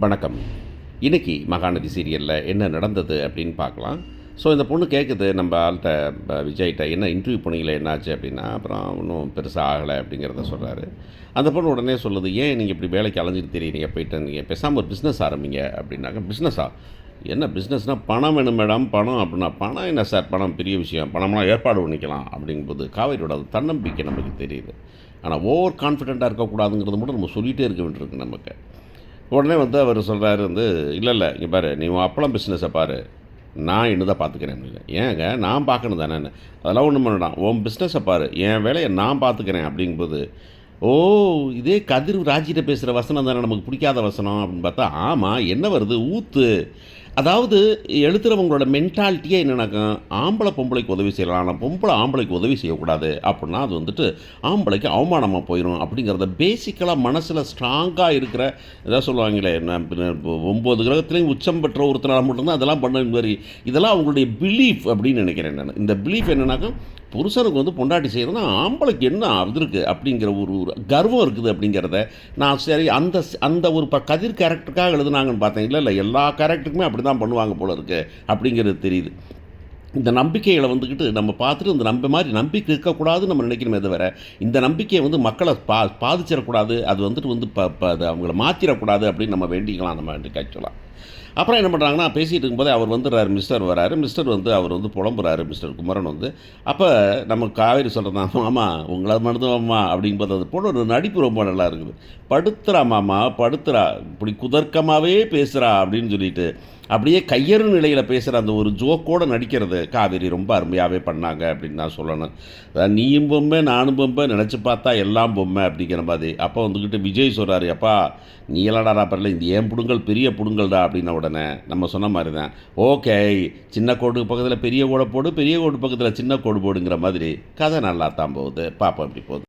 வணக்கம். இன்னைக்கு மகாநதி சீரியல்ல என்ன நடந்தது அப்படின்னு பார்க்கலாம். ஸோ இந்த பொண்ணு கேட்குது நம்ம ஆள்ட்ட விஜய்ட்ட, "என்ன இன்டர்வியூ போனீங்களே என்னாச்சு?" அப்படின்னா, அப்புறம் ஒன்றும் பெருசா ஆகலை அப்படிங்கிறத சொல்றாரு. அந்த பொண்ணு உடனே சொல்லுது, "ஏன் நீங்கள் இப்படி வேலைக்கு அலைஞ்சிட்டு திரியிறீங்க? போயிட்டு நீங்கள் பேசாமல் ஒரு பிஸ்னஸ் ஆரம்பிங்க." அப்படின்னாக்க, "பிஸ்னஸா? என்ன பிஸ்னஸ்னால் பணம் வேணும் மேடம், பணம்." அப்படின்னா, "பணம் என்ன சார், பணம் பெரிய விஷயம், பணம்லாம் ஏற்பாடு பண்ணிக்கலாம்." அப்படிங்கும்போது காவேரியோட தன்னம்பிக்கை நமக்கு தெரியுது. ஆனால் ஓவர் கான்ஃபிடென்ட்டாக இருக்கக்கூடாதுங்கிறது மட்டும் நம்ம சொல்லிகிட்டே இருக்க வேண்டியிருக்கு நமக்கு. உடனே அவர் சொல்கிறாரு, "இல்லை இல்லை, இங்கே பாரு, நீ உன் அப்பளம் பிஸ்னஸை பாரு, நான் என்னதை பார்த்துக்கிறேன்." அப்படின்னு. "ஏங்க நான் பார்க்கணும் தானேன்னு." "அதெல்லாம் ஒன்றும் பண்ணடாம், உன் பிஸ்னஸை பாரு, என் வேலையை நான் பார்த்துக்கிறேன்." அப்படிங்கும்போது, "ஓ, இதே கதிர் ராஜிட்ட பேசுகிற வசனம் தானே நமக்கு பிடிக்காத வசனம்." அப்படின்னு பார்த்தா, ஆமாம், என்ன வருது, ஊத்து. அதாவது எழுத்துறவங்களோட மென்டாலிட்டியே என்னன்னாக்கா, ஆம்பளை பொம்பளைக்கு உதவி செய்யலாம், ஆனால் பொம்பளை ஆம்பளைக்கு உதவி செய்யக்கூடாது அப்படின்னா அது ஆம்பளைக்கு அவமானமாக போயிடும் அப்படிங்கிறத பேசிக்கலாக மனசில் ஸ்ட்ராங்காக இருக்கிற, எதாவது சொல்லுவாங்களே, நான் 9 கிரகத்துலேயும் உச்சம் பெற்ற ஒருத்தரால் மட்டும்தான் அதெல்லாம் பண்ண மாதிரி, இதெல்லாம் அவங்களுடைய பிலீஃப் அப்படின்னு நினைக்கிறேன் நான். இந்த பிலீஃப் என்னன்னாக்கா, புருஷனுக்கு பொண்டாட்டி செய்யறதுன்னா ஆம்பளைக்கு என்ன அது இருக்குது அப்படிங்கிற ஒரு ஒரு கர்வம் இருக்குது அப்படிங்கிறத நான் சரி அந்த அந்த ஒரு கதிர் கேரக்டருக்காக எழுதுனாங்கன்னு பார்த்தேன். இல்லை இல்லை, எல்லா கேரக்டருக்குமே அப்படி தான் பண்ணுவாங்க போல இருக்குது அப்படிங்கிறது தெரியுது. இந்த நம்பிக்கைகளை நம்ம பார்த்துட்டு இந்த மாதிரி நம்பிக்கை இருக்கக்கூடாதுன்னு நம்ம நினைக்கணுமே தவிர, இந்த நம்பிக்கையை மக்களை பாதிச்சிடக்கூடாது, அது அது அவங்கள மாற்றிடக்கூடாது அப்படின்னு நம்ம வேண்டிக்கலாம், நம்ம ஆக்சுவலாக. அப்புறம் என்ன பண்ணுறாங்கன்னா, பேசிகிட்டு இருக்கும்போதே அவர் வந்துடுறாரு, மிஸ்டர் வராரு. மிஸ்டர் அவர் புலம்புறாரு, மிஸ்டர் குமரன் அப்போ நம்ம காவேரி சொல்கிறது தான், "மாமா உங்களை மருத்துவம்மா." அப்படிங்கும்போது அது போல ஒரு நடிப்பு ரொம்ப நல்லா இருக்குது. "படுத்துறா மாமா, படுத்துறா, இப்படி குதர்க்கமாகவே பேசுகிறா." அப்படின்னு சொல்லிட்டு அப்படியே கையறு நிலையில் பேசுகிற அந்த ஒரு ஜோக்கோடு நடிக்கிறது காவேரி ரொம்ப அருமையாகவே பண்ணாங்க அப்படின்னு தான் சொல்லணும். அதான் நீயும் பொம்மை நானும் பொம்மை, நினச்சி பார்த்தா எல்லாம் பொம்மை அப்படிங்கிற மாதிரி. அப்போ விஜய் சொல்கிறாரு, "அப்பா நீ எல்லாடாரா பரல, இந்த ஏன் புடுங்கல் பெரிய புடுங்கல்டா." அப்படின்ன உடனே நம்ம சொன்ன மாதிரி தான், "ஓகே, சின்ன கோடு பக்கத்தில் பெரிய கோடை போடு, பெரிய கோடு பக்கத்தில் சின்ன கோடு போடுங்கிற மாதிரி கதை நல்லா தான் போகுது. பார்ப்போம் எப்படி போகுது.